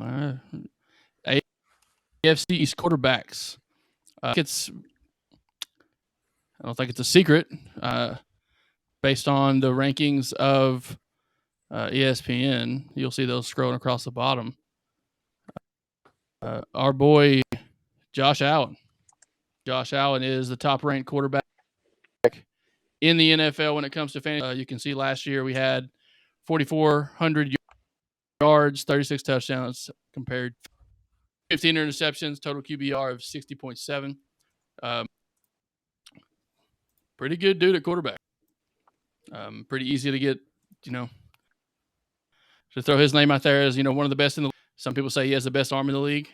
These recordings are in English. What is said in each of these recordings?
Uh, AFC East Quarterbacks. I don't think it's a secret, based on the rankings of ESPN. You'll see those scrolling across the bottom. Our boy Josh Allen. Josh Allen is the top-ranked quarterback in the NFL when it comes to fantasy. You can see last year we had 4,400 yards, 36 touchdowns, compared 15 interceptions, total QBR of 60.7. Pretty good dude at quarterback. Pretty easy to get, to throw his name out there as, one of the best in the league. Some people say he has the best arm in the league.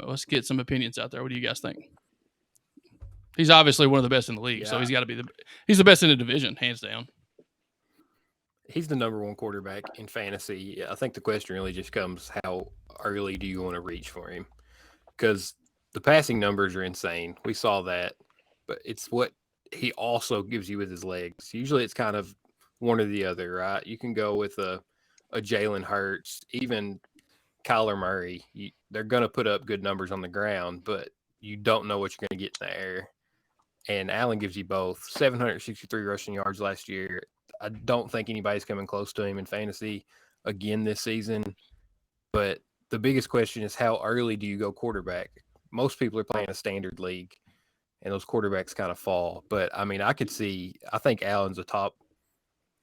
Let's get some opinions out there. What do you guys think? He's obviously one of the best in the league, so he's got to be he's the best in the division, hands down. He's the number one quarterback in fantasy. I think the question really just comes, how early do you want to reach for him? Because the passing numbers are insane. We saw that, but it's what he also gives you with his legs. Usually it's kind of one or the other, right? You can go with a Jalen Hurts, even Kyler Murray. They're going to put up good numbers on the ground, but you don't know what you're going to get in the air. And Allen gives you both. 763 rushing yards last year. I don't think anybody's coming close to him in fantasy again this season. But the biggest question is, how early do you go quarterback? Most people are playing a standard league, and those quarterbacks kind of fall. But, I think Allen's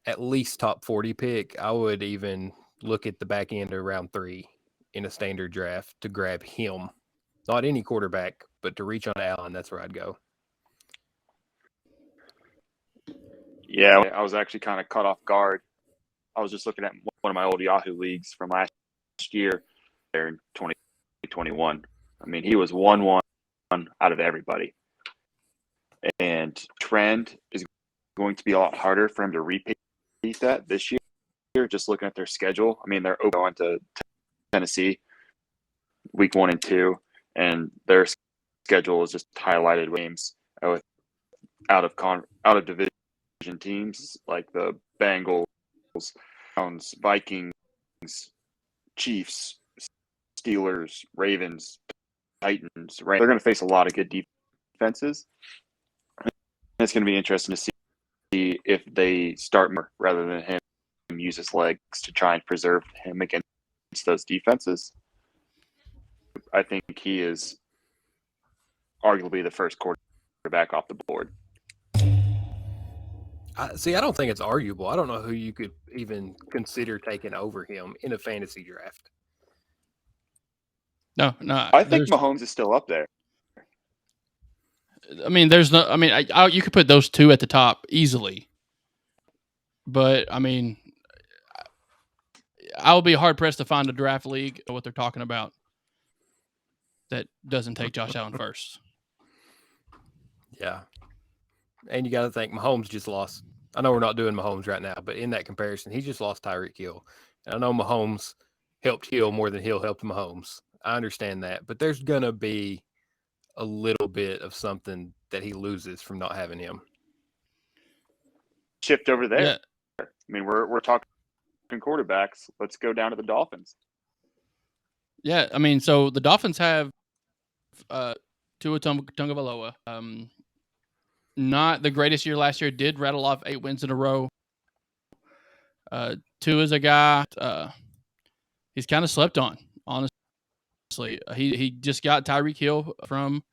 at least top 40 pick. I would even look at the back end of round 3 in a standard draft to grab him. Not any quarterback, but to reach on Allen, that's where I'd go. Yeah, I was actually kind of caught off guard. I was just looking at one of my old Yahoo leagues from last year there in 2021. He was 1-1 out of everybody. And trend is going to be a lot harder for him to repeat that this year, just looking at their schedule. They're going to Tennessee week 1 and 2, and their schedule is just highlighted games with out of division teams like the Bengals, Browns, Vikings, Chiefs, Steelers, Ravens, Titans. They're going to face a lot of good defenses. It's going to be interesting to see if they start more rather than him use his legs to try and preserve him against those defenses. I think he is arguably the first quarterback off the board. I don't think it's arguable. I don't know who you could even consider taking over him in a fantasy draft. No. I think Mahomes is still up there. There's no. You could put those two at the top easily, but I'll be hard pressed to find a draft league what they're talking about that doesn't take Josh Allen first. Yeah. And you got to think Mahomes just lost. I know we're not doing Mahomes right now, but in that comparison, he just lost Tyreek Hill. And I know Mahomes helped Hill more than Hill helped Mahomes. I understand that. But there's going to be a little bit of something that he loses from not having him. Shift over there. Yeah. We're talking quarterbacks. Let's go down to the Dolphins. Yeah, so the Dolphins have Tua Tongaloa. Not the greatest year last year. Did rattle off 8 wins in a row. Tua's a guy he's kind of slept on, honestly. He just got Tyreek Hill from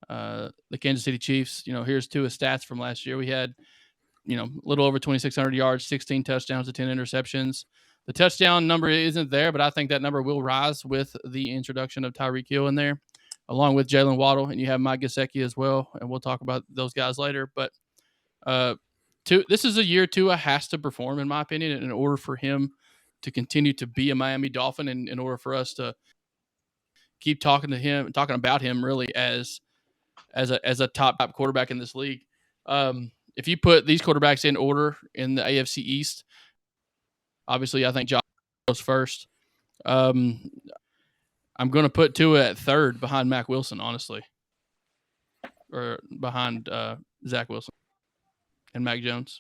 the Kansas City Chiefs. Here's Tua's stats from last year. We had, a little over 2,600 yards, 16 touchdowns to 10 interceptions. The touchdown number isn't there, but I think that number will rise with the introduction of Tyreek Hill in there, along with Jalen Waddle, and you have Mike Gesicki as well, and we'll talk about those guys later. But this is a year Tua has to perform, in my opinion, in order for him to continue to be a Miami Dolphin, and in order for us to keep talking about him really as a top quarterback in this league. If you put these quarterbacks in order in the AFC East, obviously I think Josh goes first. I'm going to put Tua at third behind Mac Wilson, honestly, or behind Zach Wilson and Mac Jones.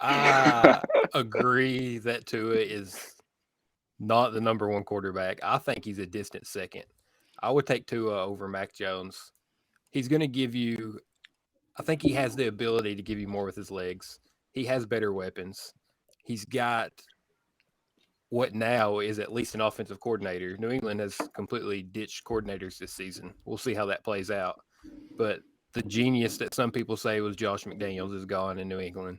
I agree that Tua is not the number one quarterback. I think he's a distant second. I would take Tua over Mac Jones. He's going to give you – I think he has the ability to give you more with his legs. He has better weapons. He's got what now is at least an offensive coordinator. New England has completely ditched coordinators this season. We'll see how that plays out. But the genius that some people say was Josh McDaniels is gone in New England.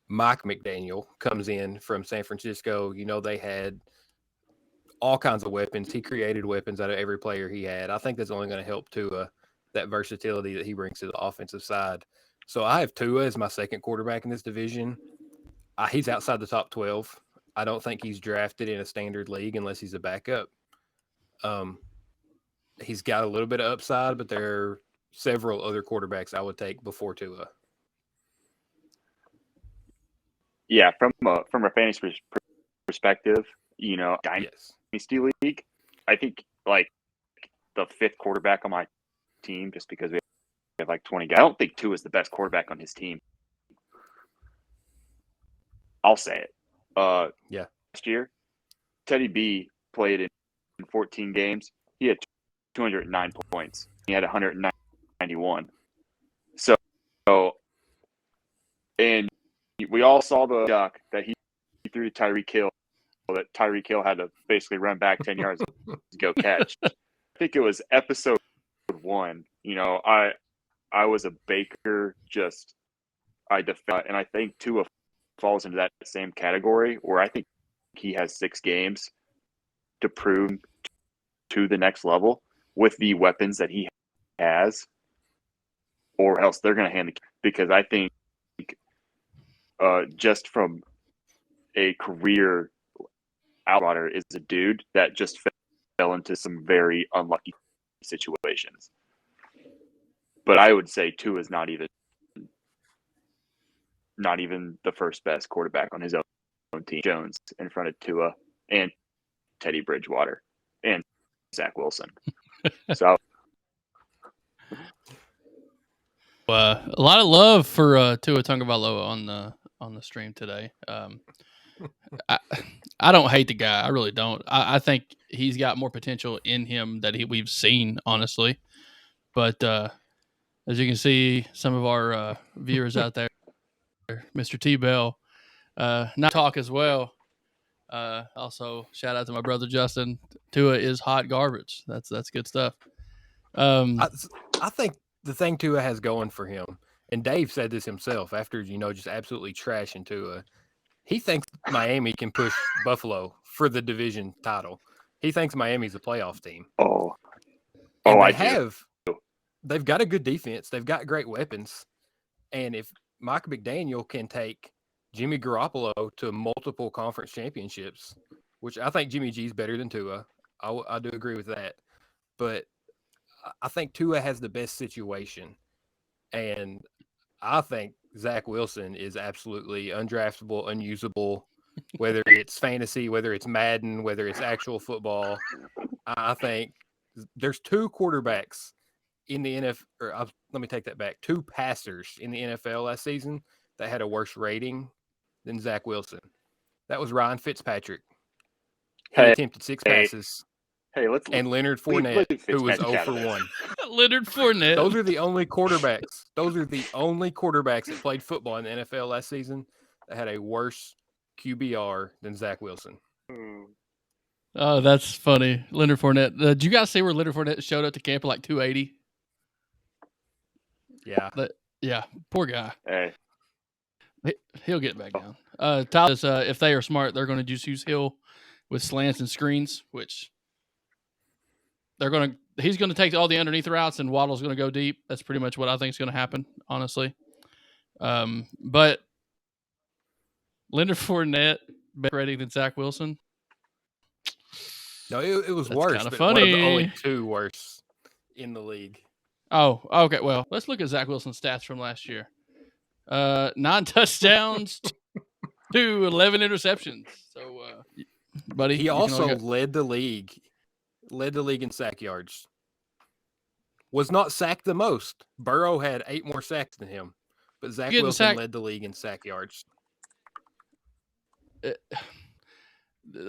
Mike McDaniel comes in from San Francisco. You know, they had all kinds of weapons. He created weapons out of every player he had. I think that's only going to help Tua, that versatility that he brings to the offensive side. So I have Tua as my second quarterback in this division. He's outside the top 12. I don't think he's drafted in a standard league unless he's a backup. He's got a little bit of upside, but there are several other quarterbacks I would take before Tua. Yeah, from a fantasy perspective, you know, Dynasty League, I think like the fifth quarterback on my team, just because we have like 20 guys. I don't think Tua is the best quarterback on his team. I'll say it. Last year, Teddy B played in 14 games. He had 209 points. He had 191. So, and we all saw the duck that he threw to Tyreek Hill, that Tyreek Hill had to basically run back 10 yards to go catch. I think it was episode 1. You know, I was a Baker, and I think Tua falls into that same category where I think he has 6 games to prove to the next level with the weapons that he has, or else they're going to hand the – because I think just from a career outrider is a dude that just fell into some very unlucky situations. But I would say Tua is not even the first best quarterback on his own team. Jones in front of Tua and Teddy Bridgewater and Zach Wilson. So a lot of love for Tua Tagovailoa on the stream today. I don't hate the guy. I really don't. I think he's got more potential in him that we've seen, honestly. But as you can see, some of our viewers out there, Mr. T. Bell, not talk as well. Also, shout out to my brother Justin. Tua is hot garbage. That's good stuff. I think the thing Tua has going for him, and Dave said this himself after, you know, just absolutely trashing Tua, he thinks Miami can push Buffalo for the division title. He thinks Miami's a playoff team. They've got a good defense. They've got great weapons. And if Mike McDaniel can take Jimmy Garoppolo to multiple conference championships, which I think Jimmy G's better than Tua. I do agree with that. But I think Tua has the best situation. And I think Zach Wilson is absolutely undraftable, unusable, whether it's fantasy, whether it's Madden, whether it's actual football. I think there's 2 quarterbacks in the NFL, let me take that back. 2 passers in the NFL last season that had a worse rating than Zach Wilson. That was Ryan Fitzpatrick. He attempted 6 passes. And Leonard Fournette, who was 0 for 1. Leonard Fournette. Those are the only quarterbacks. That played football in the NFL last season that had a worse QBR than Zach Wilson. Oh, that's funny. Leonard Fournette. Did you guys see where Leonard Fournette showed up to camp at like 280? Yeah. Poor guy. Hey. He'll get back down. Tyler says if they are smart, they're going to just use Hill with slants and screens, which he's going to take all the underneath routes and Waddle's going to go deep. That's pretty much what I think is going to happen, honestly. But Leonard Fournette better rating than Zach Wilson. No, it was That's worse. Kind of but funny. One of the only 2 worse in the league. Oh, okay. Well, let's look at Zach Wilson's stats from last year. 9 touchdowns to 11 interceptions. So, buddy, he also led the league in sack yards. Was not sacked the most. Burrow had 8 more sacks than him. But Zach Getting Wilson sacked- led the league in sack yards. I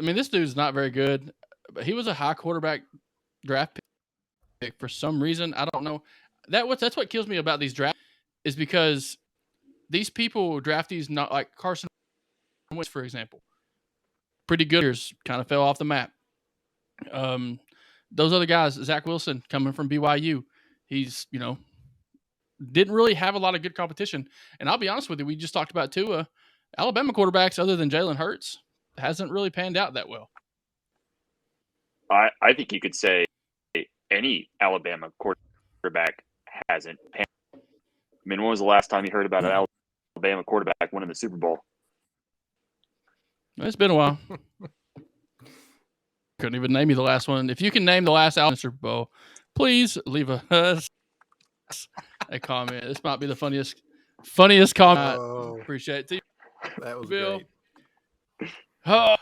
mean, this dude's not very good, but he was a high quarterback draft pick for some reason. I don't know. That's what kills me about these drafts is because these people draft these not like Carson Wentz, for example. Pretty good years, kind of fell off the map. Those other guys, Zach Wilson coming from BYU, he's, didn't really have a lot of good competition. And I'll be honest with you, we just talked about Tua. Alabama quarterbacks, other than Jalen Hurts, hasn't really panned out that well. I think you could say any Alabama quarterback hasn't panned. I mean, when was the last time you heard about an Alabama quarterback winning the Super Bowl? It's been a while. Couldn't even name you the last one. If you can name the last Alabama Super Bowl, please leave a comment. This might be the funniest comment. Oh, Appreciate it. that was Bill. great. Oh,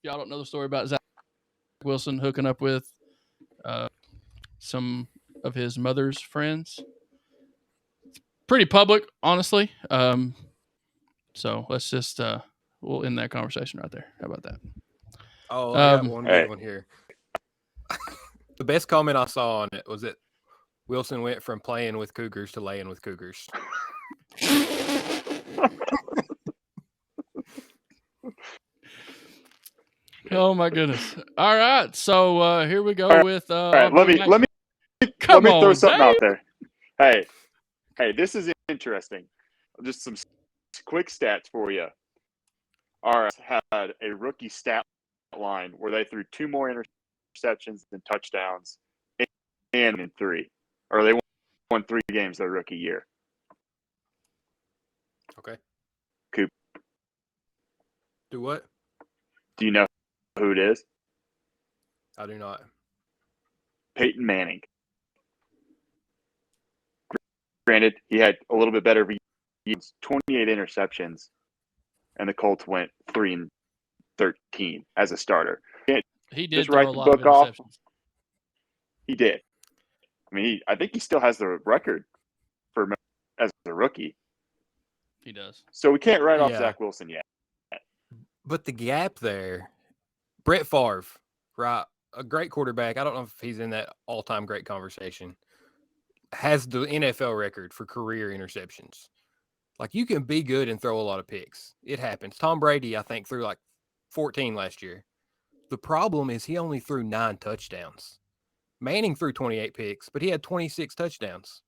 y'all don't know the story about Zach Wilson hooking up with some of his mother's friends. It's pretty public, honestly. So let's just we'll end that conversation right there. How about that? Oh, I got one good one here. The best comment I saw on it was that Wilson went from playing with Cougars to laying with Cougars. Oh my goodness! All right, so here we go with. All right, let me throw something out there. Hey, this is interesting. Just some quick stats for you. All right, had a rookie stat line where they threw 2 more interceptions than touchdowns, and in 3, or they won 3 games their rookie year. Okay. Coop. Do what? Do you know who it is? I do not. Peyton Manning. Granted, he had a little bit better years, 28 interceptions, and the Colts went 3-13 as a starter. He did just throw write a the lot of book off. interceptions. He did. I mean, I think he still has the record for as a rookie. He does. So we can't write off Zach Wilson yet. But the gap there, Brett Favre, right? A great quarterback. I don't know if he's in that all-time great conversation. Has the NFL record for career interceptions. Like, you can be good and throw a lot of picks. It happens. Tom Brady, I think, threw like 14 last year. The problem is he only threw 9 touchdowns. Manning threw 28 picks, but he had 26 touchdowns.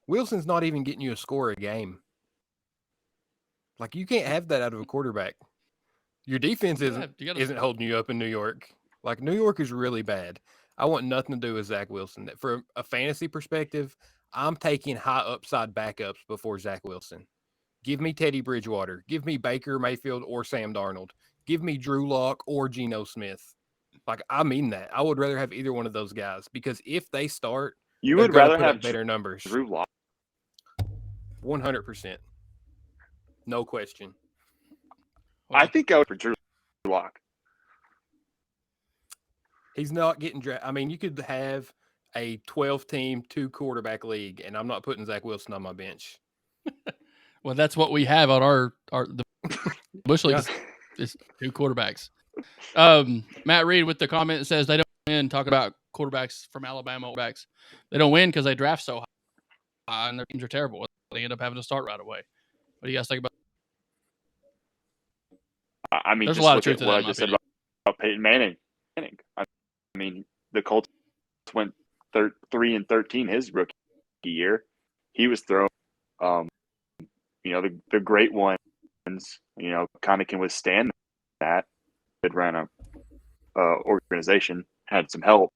Wilson's not even getting you a score a game. Like, you can't have that out of a quarterback. Your defense isn't holding you up in New York. Like, New York is really bad. I want nothing to do with Zach Wilson. From a fantasy perspective, I'm taking high upside backups before Zach Wilson. Give me Teddy Bridgewater. Give me Baker Mayfield or Sam Darnold. Give me Drew Lock or Geno Smith. Like, I mean that. I would rather have either one of those guys because if they start, you would rather have better numbers. Drew Lock. 100%. No question. I think I would for Drew Lock. He's not getting drafted. I mean, you could have a 12-team, 2-quarterback league, and I'm not putting Zach Wilson on my bench. Well, that's what we have on the Bush League is 2 quarterbacks. Matt Reed with the comment that says they don't win. Talking about quarterbacks from Alabama quarterbacks, they don't win because they draft so high and their teams are terrible. They end up having to start right away. What do you guys think about? I mean, there's just a lot of truth to to what that. I just said about Peyton Manning. I mean, the Colts went 3-13 his rookie year. He was throwing, the great ones, kind of can withstand that. It ran a organization, had some help,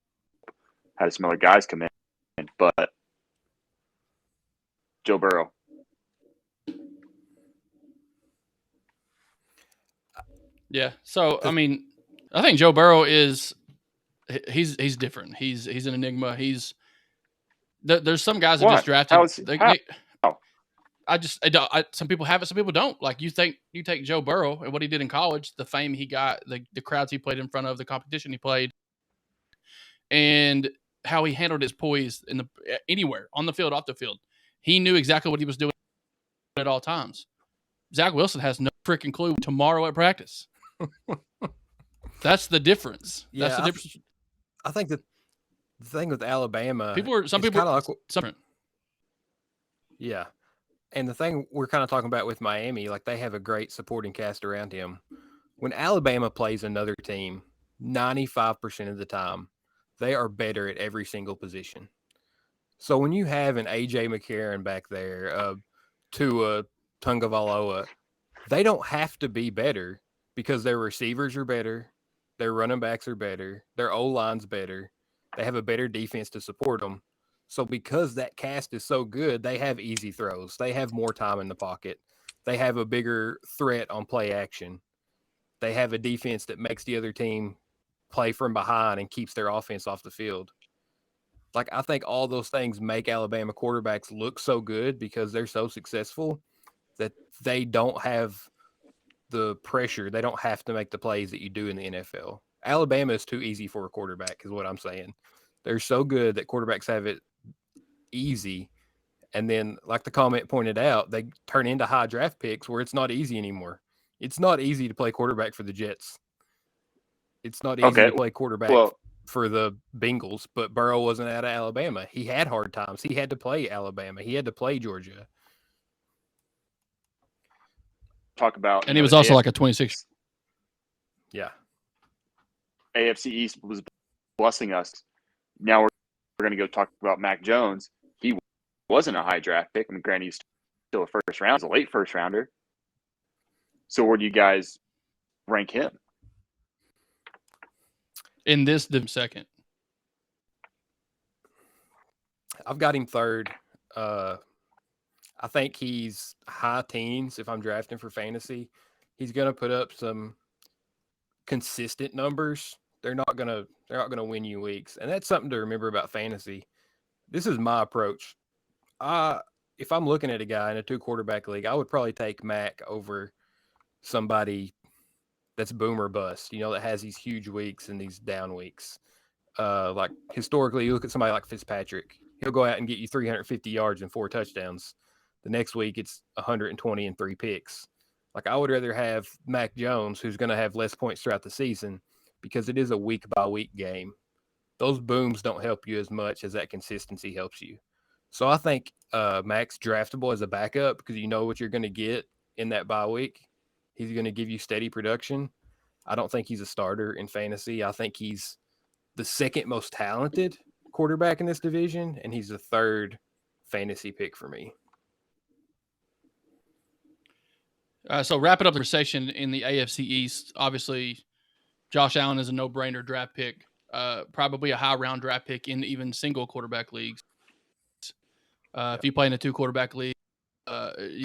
had some other guys come in, but Joe Burrow. Yeah. So, I mean, I think Joe Burrow he's different. He's an enigma. There's some guys that just drafted. Some people have it, some people don't. Like, you take Joe Burrow and what he did in college, the fame he got, the crowds he played in front of, the competition he played, and how he handled his poise anywhere on the field, off the field. He knew exactly what he was doing at all times. Zach Wilson has no freaking clue tomorrow at practice. That's the difference. Yeah, That's the difference. I think that the thing with Alabama, Some people kind of like different. Yeah. And the thing we're kind of talking about with Miami, like they have a great supporting cast around him. When Alabama plays another team, 95% of the time, they are better at every single position. So when you have an A.J. McCarron back there, Tua Tongaloa, they don't have to be better because their receivers are better, their running backs are better, their O-line's better, they have a better defense to support them. So because that cast is so good, they have easy throws. They have more time in the pocket. They have a bigger threat on play action. They have a defense that makes the other team play from behind and keeps their offense off the field. Like, I think all those things make Alabama quarterbacks look so good because they're so successful that they don't have the pressure. They don't have to make the plays that you do in the NFL. Alabama is too easy for a quarterback is what I'm saying. They're so good that quarterbacks have it easy. And then, like the comment pointed out, they turn into high draft picks where it's not easy anymore. It's not easy to play quarterback for the Jets. It's not easy to play quarterback for the Bengals, but Burrow wasn't out of Alabama. He had hard times. He had to play Alabama. He had to play Georgia. Talk about, and he was also like a 26. Yeah. AFC East was blessing us. Now we're going to go talk about Mac Jones. He wasn't a high draft pick. I mean, granted, he's still a first round, he's a late first rounder. So where do you guys rank him? In this, the second. I've got him third. I think he's high teens if I'm drafting for fantasy. He's going to put up some consistent numbers. They're not going to win you weeks. And that's something to remember about fantasy. This is my approach. If I'm looking at a guy in a 2-quarterback league, I would probably take Mac over somebody that's boom or bust, that has these huge weeks and these down weeks. Like historically, you look at somebody like Fitzpatrick, he'll go out and get you 350 yards and 4 touchdowns. The next week it's 120 and 3 picks. Like, I would rather have Mac Jones, who's going to have less points throughout the season, because it is a week by week game. Those booms don't help you as much as that consistency helps you. So I think Mac's draftable as a backup because you know what you're going to get in that bye week. He's going to give you steady production. I don't think he's a starter in fantasy. I think he's the second most talented quarterback in this division, and he's the third fantasy pick for me. So wrapping up the conversation in the AFC East, obviously Josh Allen is a no-brainer draft pick, probably a high-round draft pick in even single quarterback leagues. If you play in a 2-quarterback league,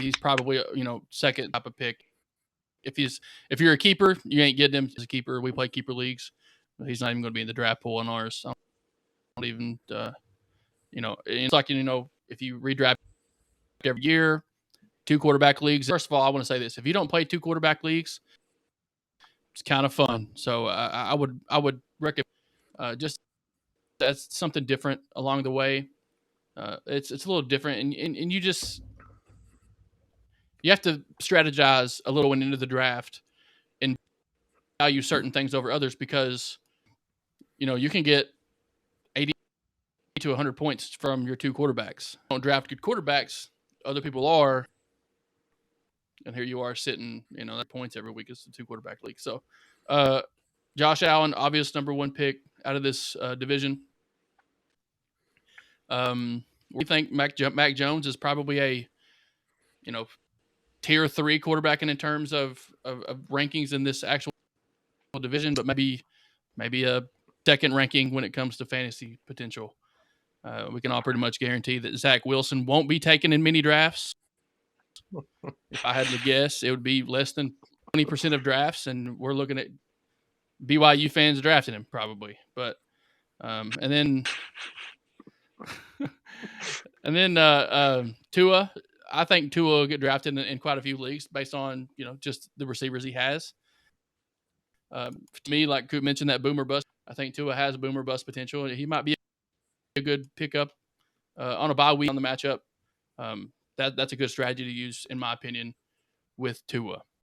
he's probably second type of pick. If you're a keeper, you ain't getting him as a keeper. We play keeper leagues. He's not even going to be in the draft pool in ours. I don't even, it's like, if you redraft every year, 2-quarterback leagues. First of all, I want to say this: if you don't play 2-quarterback leagues, it's kind of fun. So I would recommend just that's something different along the way. It's a little different, and you have to strategize a little into the draft and value certain things over others because you can get 80 to 100 points from your 2 quarterbacks. Don't draft good quarterbacks. Other people are. And here you are sitting, that points every week. It's a 2-quarterback league. So, Josh Allen, obvious number 1 pick out of this division. We think Mac Jones is probably a, tier 3 quarterback in terms of rankings in this actual division, but maybe a second ranking when it comes to fantasy potential. We can all pretty much guarantee that Zach Wilson won't be taken in many drafts. If I had to guess, it would be less than 20% of drafts, and we're looking at BYU fans drafting him probably. But and then Tua, I think Tua will get drafted in quite a few leagues based on just the receivers he has. To me, like Coop mentioned, that boomer bust. I think Tua has a boomer bust potential. He might be a good pickup on a bye week on the matchup. that's a good strategy to use, in my opinion, with Tua.